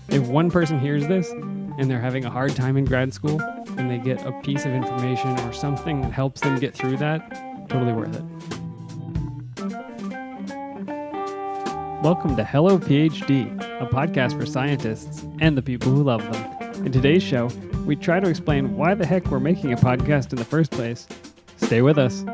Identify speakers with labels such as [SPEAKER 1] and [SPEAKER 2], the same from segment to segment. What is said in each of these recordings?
[SPEAKER 1] If one person hears this and they're having a hard time in grad school and they get a piece of information or something that helps them get through that, totally worth it. Welcome to Hello PhD, a podcast for scientists and the people who love them. In today's show, we try to explain why the heck we're making a podcast in the first place. Stay with us.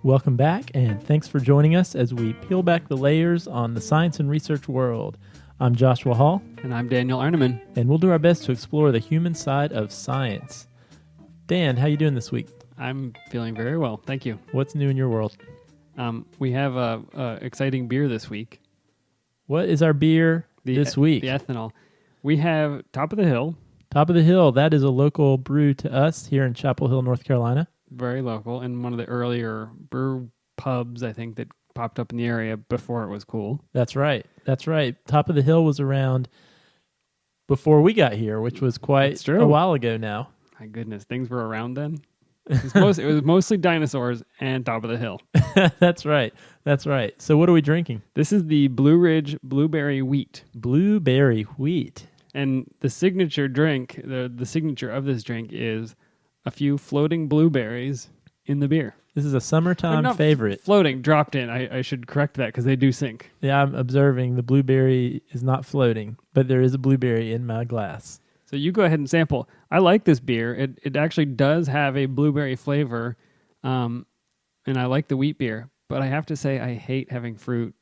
[SPEAKER 2] Welcome back, and thanks for joining us as we peel back the layers on the science and research world. I'm Joshua Hall.
[SPEAKER 1] And I'm Daniel Arneman.
[SPEAKER 2] And we'll do our best to explore the human side of science. Dan, how you doing this week?
[SPEAKER 1] I'm feeling very well, thank you.
[SPEAKER 2] What's new in your world?
[SPEAKER 1] We have a exciting beer this week.
[SPEAKER 2] What is our beer this week?
[SPEAKER 1] The ethanol. We have Top of the Hill.
[SPEAKER 2] Top of the Hill, that is a local brew to us here in Chapel Hill, North Carolina.
[SPEAKER 1] Very local, and one of the earlier brew pubs, I think, that popped up in the area before it was cool.
[SPEAKER 2] That's right. Top of the Hill was around before we got here, which was quite a while ago now.
[SPEAKER 1] My goodness, things were around then. It was mostly dinosaurs and Top of the Hill.
[SPEAKER 2] That's right. So what are we drinking?
[SPEAKER 1] This is the Blue Ridge Blueberry Wheat.
[SPEAKER 2] Blueberry Wheat.
[SPEAKER 1] And the signature drink, the signature of this drink is a few floating blueberries in the beer.
[SPEAKER 2] This is a summertime favorite.
[SPEAKER 1] Floating, dropped in. I should correct that because they do sink.
[SPEAKER 2] Yeah, I'm observing the blueberry is not floating, but there is a blueberry in my glass.
[SPEAKER 1] So you go ahead and sample. I like this beer. It actually does have a blueberry flavor, and I like the wheat beer. But I have to say I hate having fruit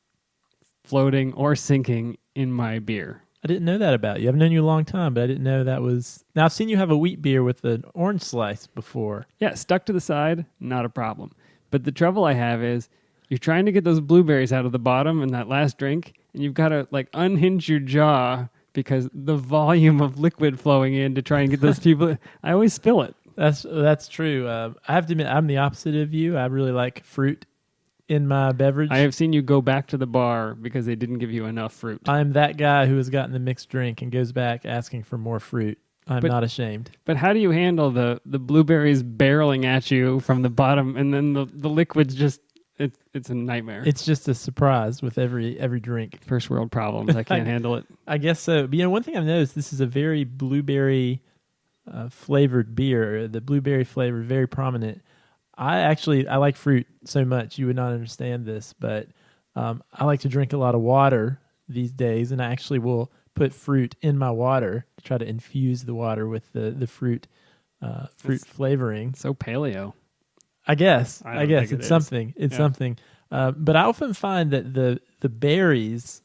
[SPEAKER 1] floating or sinking in my beer.
[SPEAKER 2] I didn't know that about you. I've known you a long time, but I didn't know that was... Now, I've seen you have a wheat beer with an orange slice before.
[SPEAKER 1] Yeah, stuck to the side, not a problem. But the trouble I have is you're trying to get those blueberries out of the bottom in that last drink, and you've got to unhinge your jaw because the volume of liquid flowing in to try and get those people... I always spill it.
[SPEAKER 2] That's true. I have to admit, I'm the opposite of you. I really like fruit in my beverage.
[SPEAKER 1] I have seen you go back to the bar because they didn't give you enough fruit.
[SPEAKER 2] I'm that guy who has gotten the mixed drink and goes back asking for more fruit. I'm not ashamed.
[SPEAKER 1] But how do you handle the blueberries barreling at you from the bottom and then the liquid's just, it's a nightmare.
[SPEAKER 2] It's just a surprise with every drink.
[SPEAKER 1] First world problems. I can't handle it.
[SPEAKER 2] I guess so. But, one thing I've noticed, this is a very blueberry flavored beer. The blueberry flavor is very prominent. I like fruit so much. You would not understand this, but I like to drink a lot of water these days, and I actually will put fruit in my water to try to infuse the water with the fruit flavoring.
[SPEAKER 1] So paleo.
[SPEAKER 2] I guess
[SPEAKER 1] it's
[SPEAKER 2] something. It's something. But I often find that the berries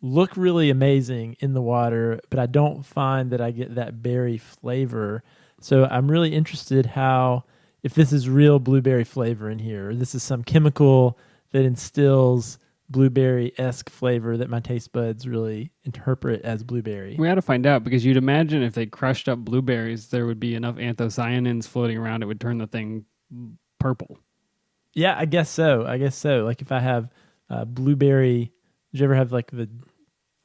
[SPEAKER 2] look really amazing in the water, but I don't find that I get that berry flavor. So I'm really interested if this is real blueberry flavor in here, or this is some chemical that instills blueberry-esque flavor that my taste buds really interpret as blueberry.
[SPEAKER 1] We had to find out, because you'd imagine if they crushed up blueberries, there would be enough anthocyanins floating around, it would turn the thing purple.
[SPEAKER 2] Yeah, I guess so. Like if I have blueberry, did you ever have like the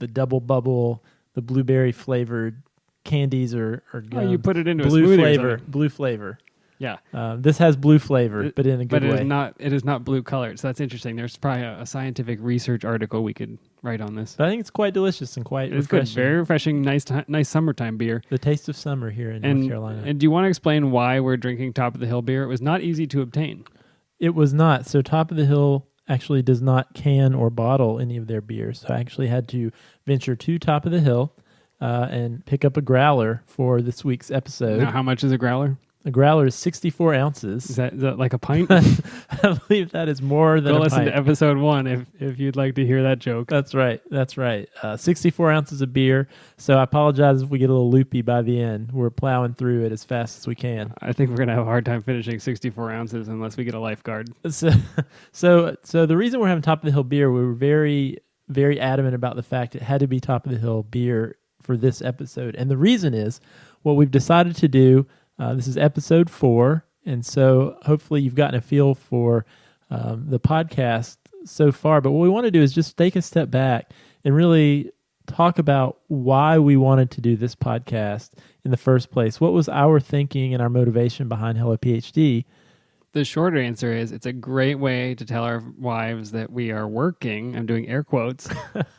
[SPEAKER 2] double bubble, the blueberry-flavored candies or gum?
[SPEAKER 1] Oh, you put it into a smoothie
[SPEAKER 2] blue flavor.
[SPEAKER 1] Yeah.
[SPEAKER 2] This has blue flavor, but in a good way.
[SPEAKER 1] But it is not blue colored, so that's interesting. There's probably a scientific research article we could write on this.
[SPEAKER 2] But I think it's quite delicious and quite refreshing.
[SPEAKER 1] It's good. Very refreshing, nice summertime beer.
[SPEAKER 2] The taste of summer here in North Carolina.
[SPEAKER 1] And do you want to explain why we're drinking Top of the Hill beer? It was not easy to obtain.
[SPEAKER 2] It was not. So Top of the Hill actually does not can or bottle any of their beers. So I actually had to venture to Top of the Hill and pick up a growler for this week's episode.
[SPEAKER 1] Now, how much is a growler?
[SPEAKER 2] A growler is 64 ounces.
[SPEAKER 1] Is that like a pint?
[SPEAKER 2] I believe that is more than a pint.
[SPEAKER 1] Go listen to episode 1 if you'd like to hear that joke.
[SPEAKER 2] That's right. 64 ounces of beer. So I apologize if we get a little loopy by the end. We're plowing through it as fast as we can.
[SPEAKER 1] I think we're going to have a hard time finishing 64 ounces unless we get a lifeguard.
[SPEAKER 2] So the reason we're having Top of the Hill beer, we were very, very adamant about the fact it had to be Top of the Hill beer for this episode. And the reason is what we've decided to do. This is episode 4, and so hopefully you've gotten a feel for the podcast so far. But what we want to do is just take a step back and really talk about why we wanted to do this podcast in the first place. What was our thinking and our motivation behind Hello PhD?
[SPEAKER 1] The shorter answer is it's a great way to tell our wives that we are working. I'm doing air quotes.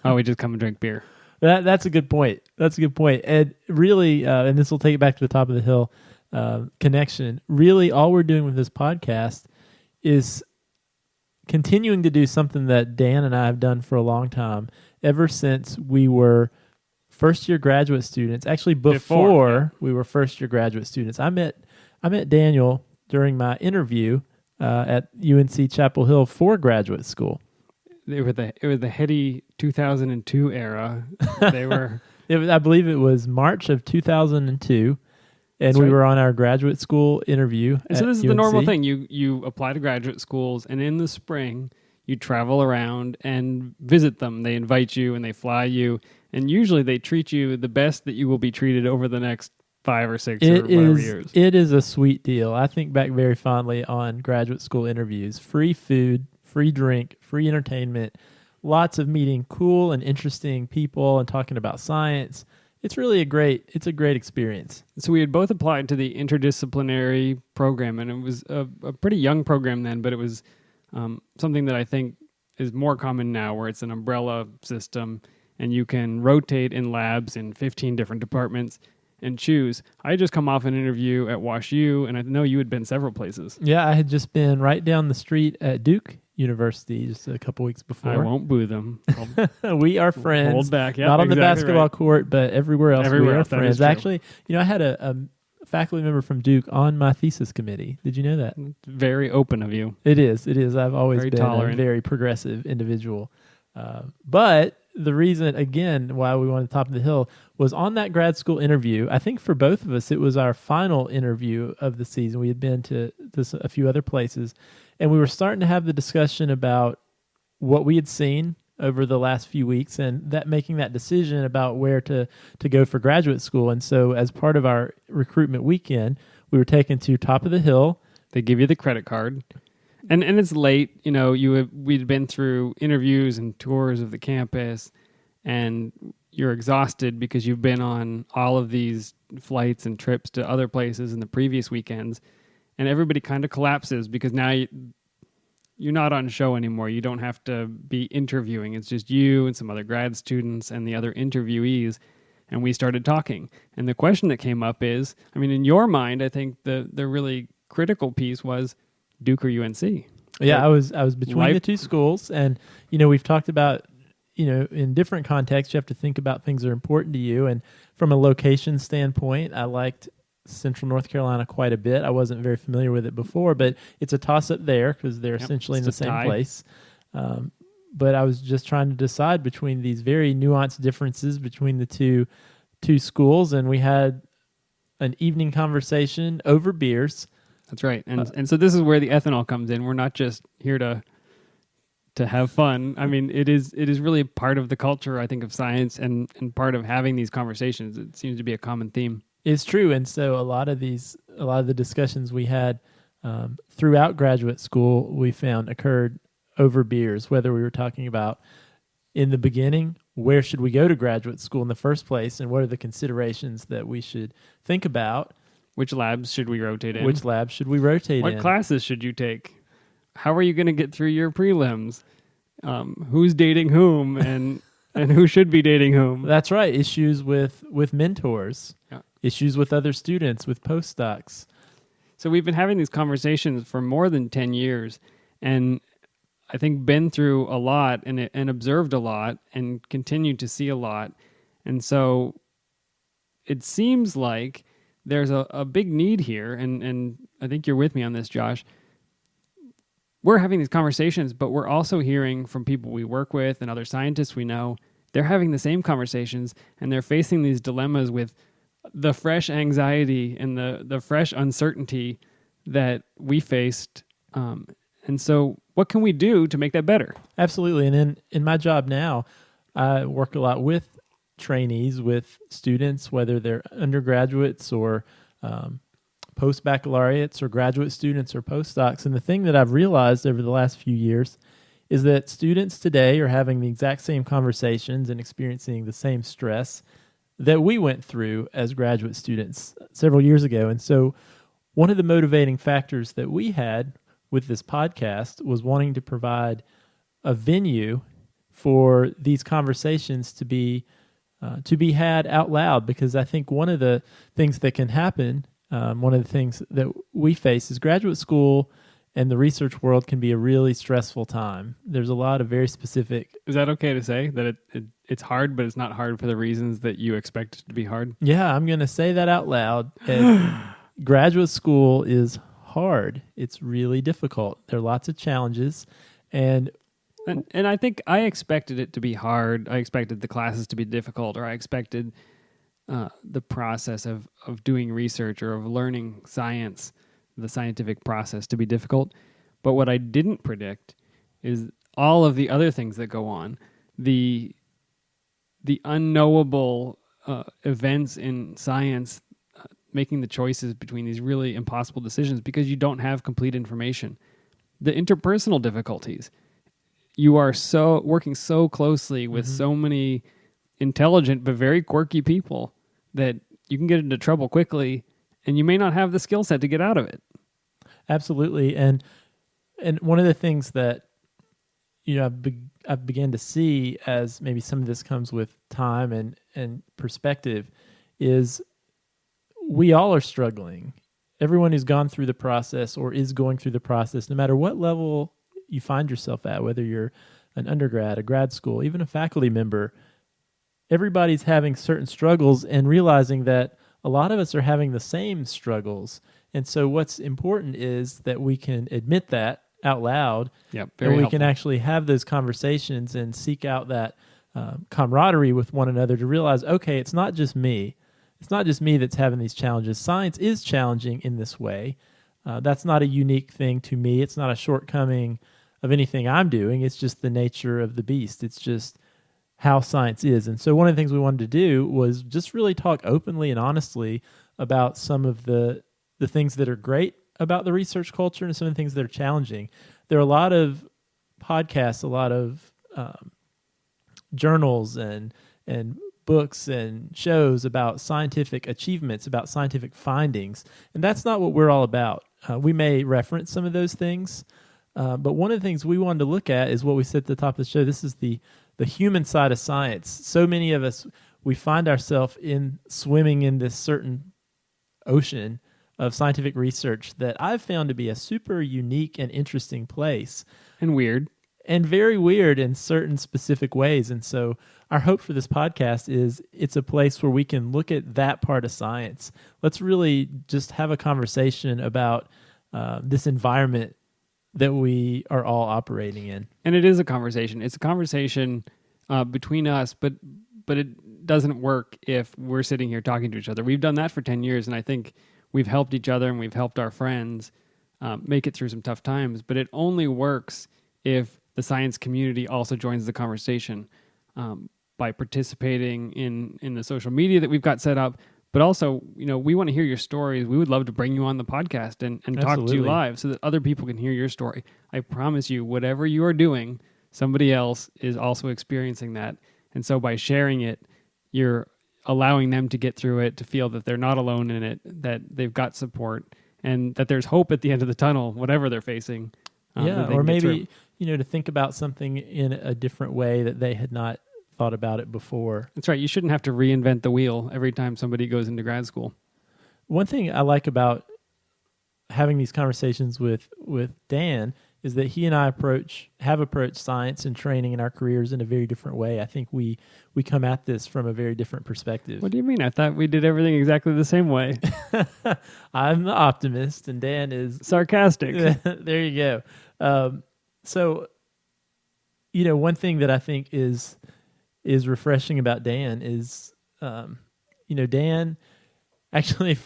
[SPEAKER 1] Oh, we just come and drink beer.
[SPEAKER 2] That's a good point. That's a good point. And really, and this will take it back to the top of the hill connection. Really, all we're doing with this podcast is continuing to do something that Dan and I have done for a long time, ever since we were first-year graduate students. Actually, before we were first-year graduate students, I met Daniel during my interview at UNC Chapel Hill for graduate school.
[SPEAKER 1] It was the heady 2002 era. They were.
[SPEAKER 2] I believe it was March of 2002, and we were on our graduate school interview.
[SPEAKER 1] And so this is the normal thing. You apply to graduate schools, and in the spring you travel around and visit them. They invite you and they fly you, and usually they treat you the best that you will be treated over the next 5 or 6 or whatever years.
[SPEAKER 2] It is a sweet deal. I think back very fondly on graduate school interviews. Free food, free drink, free entertainment, lots of meeting cool and interesting people and talking about science. It's really a great experience.
[SPEAKER 1] So we had both applied to the interdisciplinary program, and it was a pretty young program then, but it was something that I think is more common now, where it's an umbrella system and you can rotate in labs in 15 different departments and choose. I had just come off an interview at WashU, and I know you had been several places.
[SPEAKER 2] Yeah, I had just been right down the street at Duke University just a couple weeks before.
[SPEAKER 1] I won't boo them.
[SPEAKER 2] We are friends.
[SPEAKER 1] Hold back. Yep,
[SPEAKER 2] not on the basketball
[SPEAKER 1] right.
[SPEAKER 2] court, but everywhere else we are friends. Actually, I had a faculty member from Duke on my thesis committee. Did you know that?
[SPEAKER 1] Very open of you.
[SPEAKER 2] It is. I've always
[SPEAKER 1] very
[SPEAKER 2] been
[SPEAKER 1] tolerant.
[SPEAKER 2] A very progressive individual. But the reason, again, why we wanted Top of the Hill was on that grad school interview. I think for both of us, it was our final interview of the season. We had been to a few other places, and we were starting to have the discussion about what we had seen over the last few weeks and that making that decision about where to go for graduate school. And so as part of our recruitment weekend, we were taken to Top of the Hill.
[SPEAKER 1] They give you the credit card. And it's late, we'd been through interviews and tours of the campus, and you're exhausted because you've been on all of these flights and trips to other places in the previous weekends, and everybody kind of collapses because now you're not on show anymore. You don't have to be interviewing. It's just you and some other grad students and the other interviewees, and we started talking. And the question that came up is, in your mind, I think the really critical piece was, Duke or UNC?
[SPEAKER 2] Yeah, I was between the two schools, and we've talked about in different contexts you have to think about things that are important to you, and from a location standpoint, I liked Central North Carolina quite a bit. I wasn't very familiar with it before, but it's a toss up there because they're essentially in the same place. But I was just trying to decide between these very nuanced differences between the two schools, and we had an evening conversation over beers.
[SPEAKER 1] That's right. And so this is where the ethanol comes in. We're not just here to have fun. It is really part of the culture, I think, of science and part of having these conversations. It seems to be a common theme.
[SPEAKER 2] It's true. And so a lot of the discussions we had throughout graduate school, we found occurred over beers, whether we were talking about in the beginning, where should we go to graduate school in the first place, and what are the considerations that we should think about.
[SPEAKER 1] Which labs should we rotate in?
[SPEAKER 2] What
[SPEAKER 1] classes should you take? How are you going to get through your prelims? Who's dating whom, and who should be dating whom?
[SPEAKER 2] That's right. Issues with mentors.
[SPEAKER 1] Yeah.
[SPEAKER 2] Issues with other students, with postdocs.
[SPEAKER 1] So we've been having these conversations for more than 10 years, and I think been through a lot and observed a lot and continue to see a lot. And so it seems like there's a big need here, and I think you're with me on this, Josh. We're having these conversations, but we're also hearing from people we work with and other scientists we know. They're having the same conversations, and they're facing these dilemmas with the fresh anxiety and the fresh uncertainty that we faced. And so what can we do to make that better?
[SPEAKER 2] Absolutely. And in my job now, I work a lot with trainees, with students, whether they're undergraduates or post-baccalaureates or graduate students or postdocs. And the thing that I've realized over the last few years is that students today are having the exact same conversations and experiencing the same stress that we went through as graduate students several years ago. And so one of the motivating factors that we had with this podcast was wanting to provide a venue for these conversations to be had out loud, because I think one of the things that can happen, one of the things that we face is graduate school and the research world can be a really stressful time. There's a lot of very specific...
[SPEAKER 1] Is that okay to say that it's hard, but it's not hard for the reasons that you expect it to be hard?
[SPEAKER 2] Yeah, I'm going to say that out loud. Graduate school is hard. It's really difficult. There are lots of challenges. And
[SPEAKER 1] I think I expected it to be hard. I expected the classes to be difficult, or I expected the process of doing research or of learning science, the scientific process, to be difficult. But what I didn't predict is all of the other things that go on, the unknowable events in science, making the choices between these really impossible decisions because you don't have complete information. The interpersonal difficulties. You are working so closely with so many intelligent but very quirky people that you can get into trouble quickly, and you may not have the skill set to get out of it.
[SPEAKER 2] Absolutely. And one of the things that I've began to see, as maybe some of this comes with time and perspective, is we all are struggling. Everyone who's gone through the process or is going through the process, no matter what level you find yourself at, whether you're an undergrad, a grad school, even a faculty member, everybody's having certain struggles and realizing that a lot of us are having the same struggles. And so what's important is that we can admit that out loud,
[SPEAKER 1] and
[SPEAKER 2] we can actually have those conversations and seek out that camaraderie with one another to realize, okay, it's not just me. It's not just me that's having these challenges. Science is challenging in this way. That's not a unique thing to me. It's not a shortcoming of anything I'm doing. It's just the nature of the beast. It's just how science is. And so one of the things we wanted to do was just really talk openly and honestly about some of the things that are great about the research culture and some of the things that are challenging. There are a lot of podcasts, a lot of journals and books and shows about scientific achievements, about scientific findings, and that's not what we're all about. We may reference some of those things, but one of the things we wanted to look at is what we said at the top of the show. This is the human side of science. So many of us, we find ourselves swimming in this certain ocean of scientific research that I've found to be a super unique and interesting place.
[SPEAKER 1] And weird.
[SPEAKER 2] And very weird in certain specific ways. And so our hope for this podcast is it's a place where we can look at that part of science. Let's really just have a conversation about this environment that we are all operating in.
[SPEAKER 1] And it is a conversation. It's a conversation between us, but it doesn't work if we're sitting here talking to each other. We've done that for 10 years, and I think we've helped each other and we've helped our friends make it through some tough times, but it only works if the science community also joins the conversation by participating in the social media that we've got set up. But also, we want to hear your stories. We would love to bring you on the podcast and talk to you live so that other people can hear your story. I promise you, whatever you are doing, somebody else is also experiencing that. And so by sharing it, you're allowing them to get through it, to feel that they're not alone in it, that they've got support, and that there's hope at the end of the tunnel, whatever they're facing.
[SPEAKER 2] Or maybe, to think about something in a different way that they had not thought about it before.
[SPEAKER 1] That's right. You shouldn't have to reinvent the wheel every time somebody goes into grad school.
[SPEAKER 2] One thing I like about having these conversations with Dan is that he and I have approached science and training in our careers in a very different way. I think we come at this from a very different perspective.
[SPEAKER 1] What do you mean? I thought we did everything exactly the same way.
[SPEAKER 2] I'm the optimist, and Dan is
[SPEAKER 1] sarcastic.
[SPEAKER 2] There you go. So, one thing that I think is refreshing about Dan is, Dan actually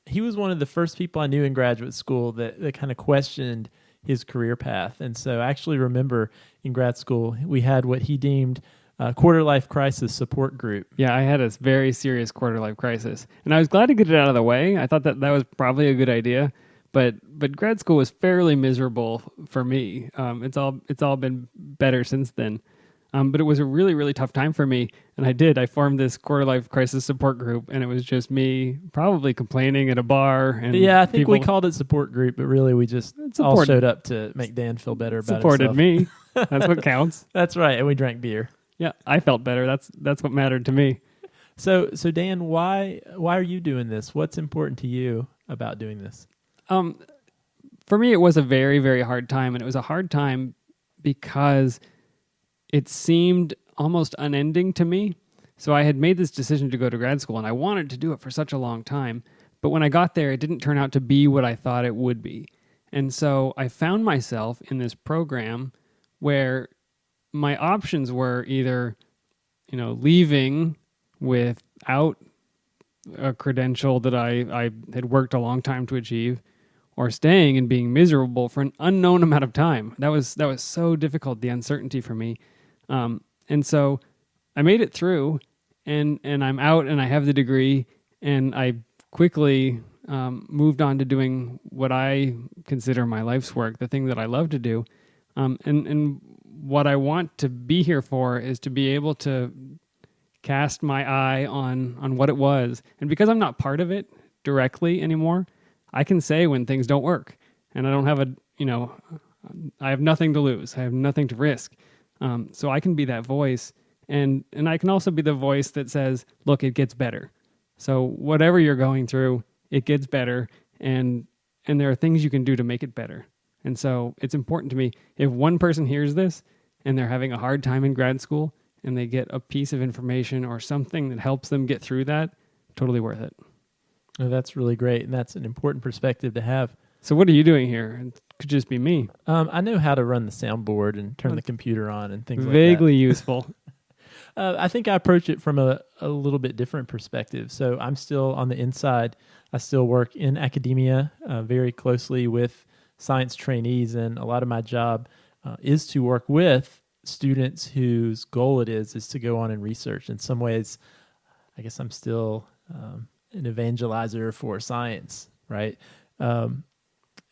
[SPEAKER 2] he was one of the first people I knew in graduate school that kind of questioned his career path. And so I actually remember in grad school, we had what he deemed a quarter-life crisis support group.
[SPEAKER 1] Yeah, I had a very serious quarter-life crisis. And I was glad to get it out of the way. I thought that was probably a good idea. but grad school was fairly miserable for me. It's all been better since then. But it was a really, really tough time for me. And I formed this quarter life crisis support group, and it was just me probably complaining at a bar. And
[SPEAKER 2] Yeah, I think we called it support group, but really we just all showed up to make Dan feel better about
[SPEAKER 1] supported
[SPEAKER 2] himself.
[SPEAKER 1] me. That's what counts.
[SPEAKER 2] That's right. And we drank beer.
[SPEAKER 1] Yeah, I felt better. That's what mattered to me.
[SPEAKER 2] So Dan, why are you doing this? What's important to you about doing this?
[SPEAKER 1] For me, it was a very, very hard time. And it was a hard time because it seemed almost unending to me. So I had made this decision to go to grad school, and I wanted to do it for such a long time. But when I got there, it didn't turn out to be what I thought it would be. And so I found myself in this program where my options were either, leaving without a credential that I had worked a long time to achieve, or staying and being miserable for an unknown amount of time. That was so difficult, the uncertainty for me. And so I made it through, and I'm out, and I have the degree, and I quickly moved on to doing what I consider my life's work, the thing that I love to do. And what I want to be here for is to be able to cast my eye on what it was. And because I'm not part of it directly anymore, I can say when things don't work, and I don't have I have nothing to lose. I have nothing to risk. So I can be that voice, and I can also be the voice that says, look, it gets better. So whatever you're going through, it gets better, and there are things you can do to make it better. And so it's important to me, if one person hears this and they're having a hard time in grad school and they get a piece of information or something that helps them get through that, totally worth it.
[SPEAKER 2] Oh, that's really great, and that's an important perspective to have.
[SPEAKER 1] So what are you doing here? It could just be me.
[SPEAKER 2] I know how to run the soundboard and turn the computer on and things like that.
[SPEAKER 1] Vaguely useful.
[SPEAKER 2] I think I approach it from a little bit different perspective. So I'm still on the inside. I still work in academia very closely with science trainees, and a lot of my job is to work with students whose goal it is to go on and research. In some ways, I guess I'm still an evangelizer for science, right?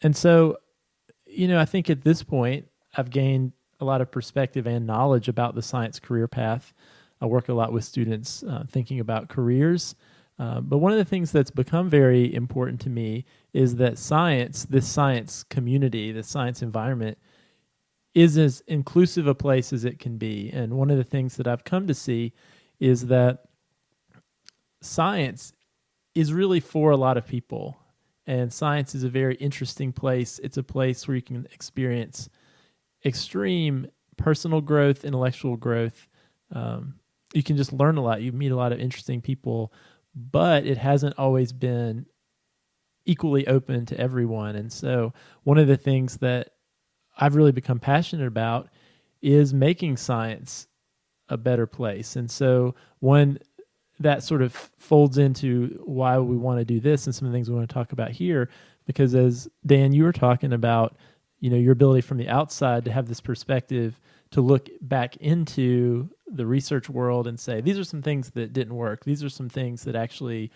[SPEAKER 2] And so, I think at this point, I've gained a lot of perspective and knowledge about the science career path. I work a lot with students thinking about careers. But one of the things that's become very important to me is that this science community, this science environment, is as inclusive a place as it can be. And one of the things that I've come to see is that science is really for a lot of people. And science is a very interesting place. It's a place where you can experience extreme personal growth, intellectual growth. You can just learn a lot. You meet a lot of interesting people, but it hasn't always been equally open to everyone. And so one of the things that I've really become passionate about is making science a better place. And so one that sort of folds into why we want to do this and some of the things we want to talk about here, because as Dan, you were talking about, your ability from the outside to have this perspective to look back into the research world and say, these are some things that didn't work. These are some things that actually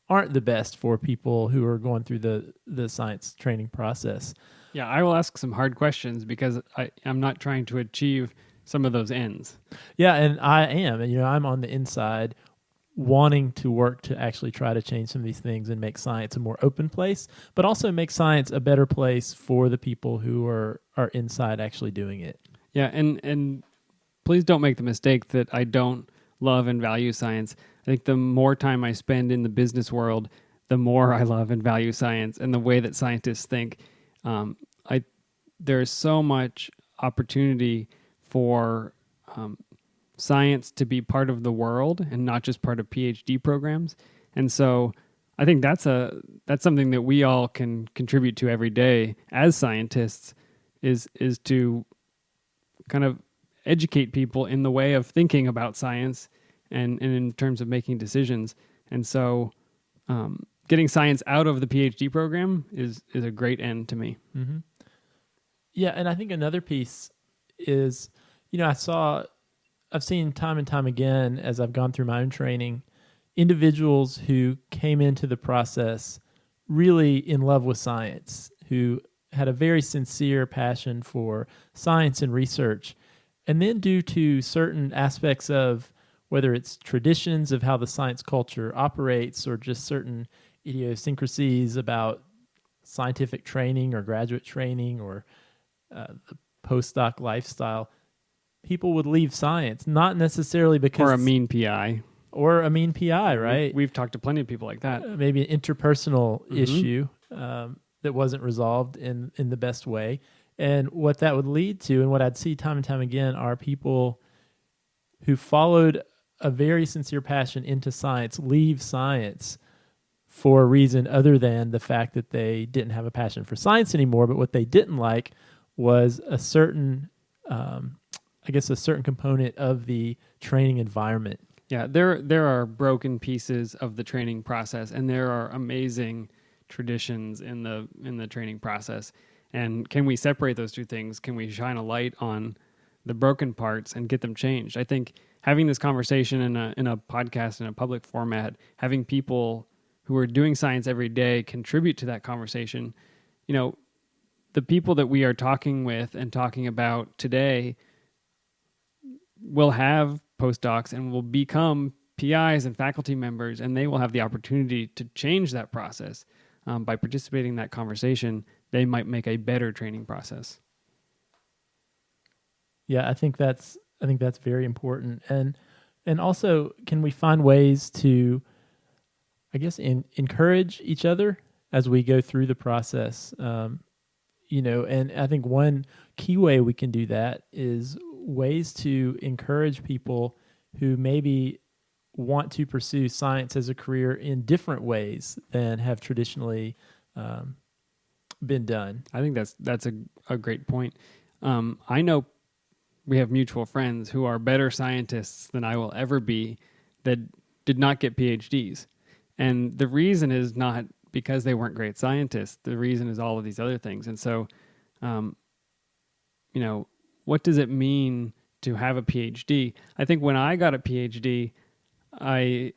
[SPEAKER 2] aren't the best for people who are going through the science training process.
[SPEAKER 1] Yeah, I will ask some hard questions because I'm not trying to achieve some of those ends.
[SPEAKER 2] Yeah, and I am. And, I'm on the inside wanting to work to actually try to change some of these things and make science a more open place, but also make science a better place for the people who are inside actually doing it.
[SPEAKER 1] Yeah, and please don't make the mistake that I don't love and value science. I think the more time I spend in the business world, the more I love and value science and the way that scientists think. There's so much opportunity for science to be part of the world and not just part of PhD programs. And so I think that's something that we all can contribute to every day as scientists is to kind of educate people in the way of thinking about science and in terms of making decisions. And so getting science out of the PhD program is a great end to me.
[SPEAKER 2] Mm-hmm. Yeah, and I think another piece is, I've seen time and time again as I've gone through my own training, individuals who came into the process really in love with science, who had a very sincere passion for science and research. And then, due to certain aspects of whether it's traditions of how the science culture operates or just certain idiosyncrasies about scientific training or graduate training or the postdoc lifestyle, people would leave science, not necessarily because...
[SPEAKER 1] Or a mean PI.
[SPEAKER 2] Or a mean PI, right?
[SPEAKER 1] We've talked to plenty of people like that.
[SPEAKER 2] Maybe an interpersonal issue that wasn't resolved in the best way. And what that would lead to, and what I'd see time and time again, are people who followed a very sincere passion into science leave science for a reason other than the fact that they didn't have a passion for science anymore. But what they didn't like was a certain, a certain component of the training environment.
[SPEAKER 1] Yeah, there are broken pieces of the training process, and there are amazing traditions in the training process. And can we separate those two things? Can we shine a light on the broken parts and get them changed? I think having this conversation in a podcast, in a public format, having people who are doing science every day contribute to that conversation. You know, the people that we are talking with and talking about today will have postdocs and will become PIs and faculty members, and they will have the opportunity to change that process. By participating in that conversation, they might make a better training process.
[SPEAKER 2] Yeah, I think that's very important. And also, can we find ways to, encourage each other as we go through the process? And I think one key way we can do that is ways to encourage people who maybe want to pursue science as a career in different ways than have traditionally been done.
[SPEAKER 1] I think that's a great point. I know we have mutual friends who are better scientists than I will ever be that did not get PhDs. And the reason is not because they weren't great scientists. The reason is all of these other things. And so, what does it mean to have a PhD? I think when I got a PhD, I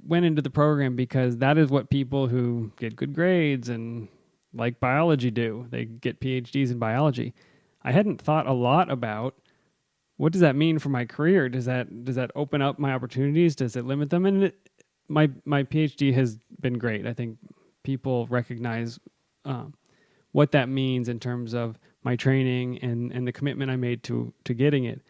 [SPEAKER 1] went into the program because that is what people who get good grades and like biology do. They get PhDs in biology. I hadn't thought a lot about what does that mean for my career. Does that open up my opportunities? Does it limit them? And my PhD has been great. I think people recognize what that means in terms of my training and the commitment I made to getting it.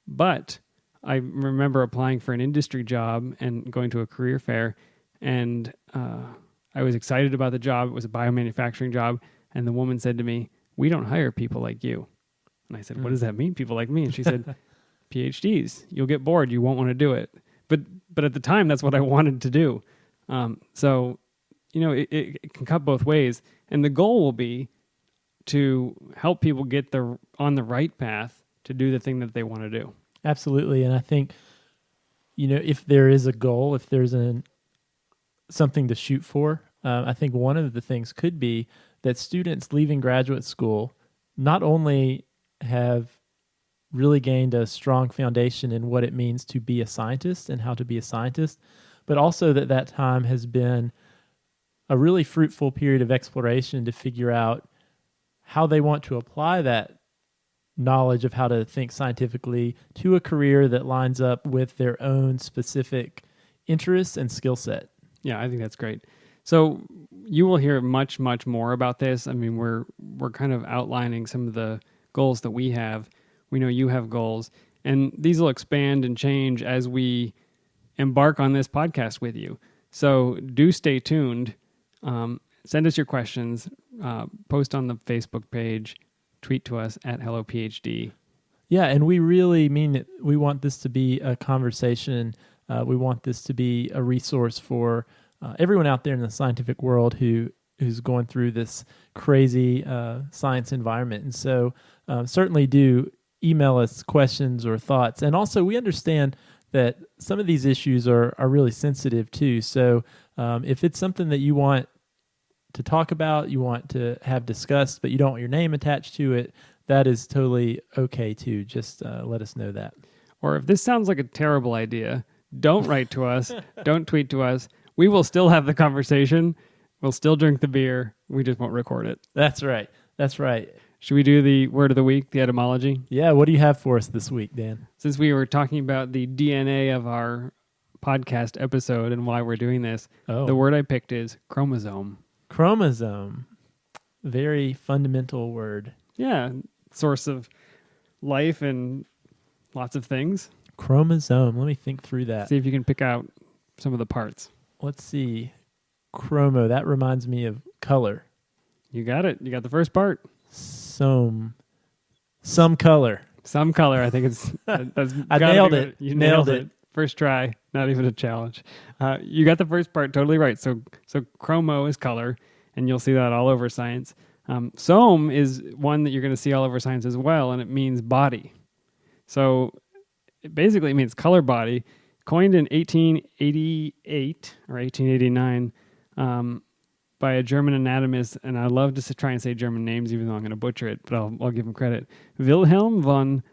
[SPEAKER 1] But I remember applying for an industry job and going to a career fair, and I was excited about the job. It was a biomanufacturing job, and the woman said to me, "We don't hire people like you." And I said, "What does that mean, people like me?" And she said, "PhDs. You'll get bored. You won't want to do it." But at the time, that's what I wanted to do. So, it can cut both ways, and the goal will be to help people get on the right path to do the thing that they want to do.
[SPEAKER 2] Absolutely. And I think, if there is a goal, if there's something to shoot for, I think one of the things could be that students leaving graduate school not only have really gained a strong foundation in what it means to be a scientist and how to be a scientist, but also that time has been a really fruitful period of exploration to figure out how they want to apply that knowledge of how to think scientifically to a career that lines up with their own specific interests and skill set.
[SPEAKER 1] Yeah, I think that's great. So you will hear much, much more about this. I mean, we're kind of outlining some of the goals that we have. We know you have goals, and these will expand and change as we embark on this podcast with you. So do stay tuned. Send us your questions. Post on the Facebook page. Tweet to us at HelloPhD.
[SPEAKER 2] Yeah, and we really mean it. We want this to be a conversation. We want this to be a resource for everyone out there in the scientific world who's going through this crazy science environment. And so certainly do email us questions or thoughts. And also we understand that some of these issues are really sensitive too. So if it's something that you want to talk about, you want to have discussed, but you don't want your name attached to it, that is totally okay too. Just let us know that.
[SPEAKER 1] Or if this sounds like a terrible idea, don't write to us, don't tweet to us. We will still have the conversation, We'll still drink the beer. We just won't record it.
[SPEAKER 2] That's right. That's right.
[SPEAKER 1] Should we do the word of the week, the etymology?
[SPEAKER 2] Yeah, what do you have for us this week, Dan?
[SPEAKER 1] Since we were talking about the DNA of our podcast episode and why we're doing this, the word I picked is chromosome.
[SPEAKER 2] Chromosome. Very fundamental word.
[SPEAKER 1] Yeah, source of life and lots of things.
[SPEAKER 2] Chromosome. Let me think through that.
[SPEAKER 1] See if you can pick out some of the parts.
[SPEAKER 2] Let's see. Chromo. That reminds me of color.
[SPEAKER 1] You got it. You got the first part.
[SPEAKER 2] Some color.
[SPEAKER 1] Some color. I think it's. That's
[SPEAKER 2] I nailed it.
[SPEAKER 1] You nailed it. First try. Not even a challenge. You got the first part totally right. So chromo is color, and you'll see that all over science. Some is one that you're going to see all over science as well, and it means body. So it basically means color body. Coined in 1888 or 1889 by a German anatomist, and I love to try and say German names, even though I'm going to butcher it, but I'll give him credit. Wilhelm von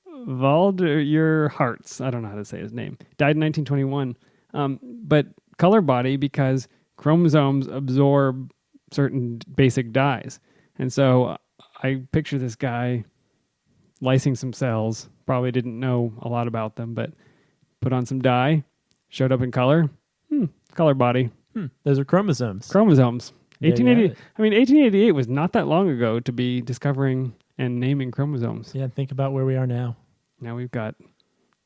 [SPEAKER 1] Walderhartz. I don't know how to say his name. Died in 1921. But color body because chromosomes absorb certain basic dyes. And so I picture this guy lysing some cells, probably didn't know a lot about them, but put on some dye, showed up in color. Color body.
[SPEAKER 2] Those are chromosomes.
[SPEAKER 1] Chromosomes. 1888 was not that long ago to be discovering and naming chromosomes.
[SPEAKER 2] Yeah, think about where we are now.
[SPEAKER 1] Now we've got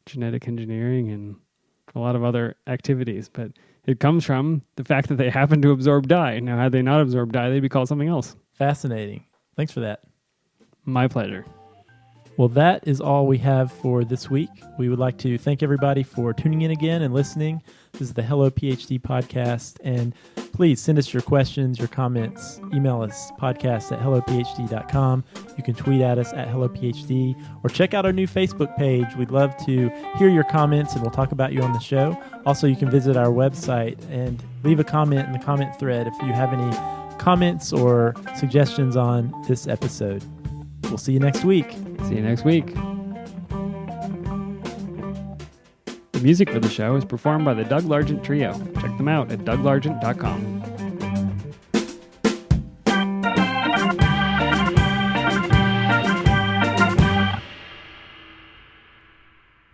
[SPEAKER 1] genetic engineering and a lot of other activities, but it comes from the fact that they happen to absorb dye. Now, had they not absorbed dye, they'd be called something else.
[SPEAKER 2] Fascinating. Thanks for that.
[SPEAKER 1] My pleasure.
[SPEAKER 2] Well, that is all we have for this week. We would like to thank everybody for tuning in again and listening. This is the Hello PhD podcast, and please send us your questions, your comments. Email us, podcast@hellophd.com. You can tweet at us @hellophd, or check out our new Facebook page. We'd love to hear your comments, and we'll talk about you on the show. Also, you can visit our website and leave a comment in the comment thread if you have any comments or suggestions on this episode. We'll see you next week.
[SPEAKER 1] See you next week. The music for the show is performed by the Doug Largent Trio. Check them out at douglargent.com.